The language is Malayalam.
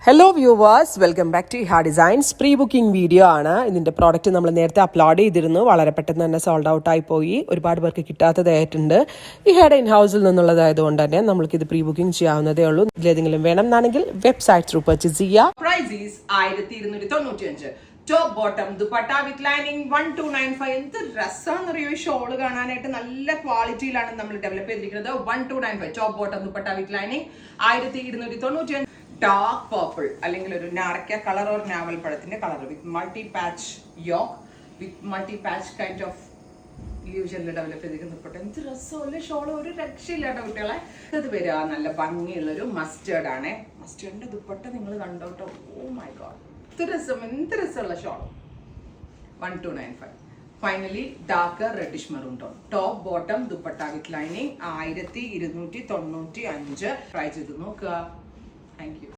Hello viewers, welcome back to Iha designs. Pre booking video ആണ്. ഇതിൻ്റെ പ്രോഡക്റ്റ് നമ്മൾ നേരത്തെ അപ്ലോഡ് ചെയ്തിരുന്നു. വളരെ പെട്ടെന്ന് തന്നെ സോൾഡ് ഔട്ടായി പോയി. ഒരുപാട് പേർക്ക് കിട്ടാത്തതായിട്ടുണ്ട്. ഇഹയുടെ ഇൻ ഹൗസിൽ നിന്നുള്ളതായതുകൊണ്ട് തന്നെ നമ്മൾക്കിത് പ്രീ ബുക്കിംഗ് ചെയ്യാവുന്നതേ ഉള്ളൂ. ഇതിലേതെങ്കിലും വേണം എന്നാണെങ്കിൽ വെബ്സൈറ്റ് ത്രൂ പർച്ചേസ് ചെയ്യാം. Price is 1295. Top bottom dupatta with lining 1295. എന്ത് രസമാണെന്നറിയോ ഈ ഷോള് കാണാനായിട്ട്. നല്ല ക്വാളിറ്റിയിലാണ് നമ്മൾ ഡെവലപ്പ് ചെയ്തിരിക്കുന്നത്. 1295 top bottom dupatta with lining 1295. Dark purple അല്ലെങ്കിൽ ഒരു നാരക്ക കളർ ഓർ നാവൽ പഴത്തിന്റെ colour with multi patch yoke with multi patch kind of usually develop ചെയ്തിരിക്കുന്ന ദുപ്പട്ട. എന്ത് രസമല്ലേ ഷോള്, ഒരു രക്ഷയില്ലാട്ടോ കുട്ടികളെ. ഇത് വരിക നല്ല ഭംഗിയുള്ളൊരു മസ്റ്റേർഡ് ആണ്. മസ്റ്റേർഡിന്റെ ദുപ്പട്ട നിങ്ങൾ കണ്ടോട്ടോ. ഓ മൈ ഗോഡ്, എന്ത് രസമുള്ള shawl. 1295. Finally dark reddish maroon tone top bottom dupatta with lining 1295. Try ചെയ്ത് നോക്കുക. Thank you.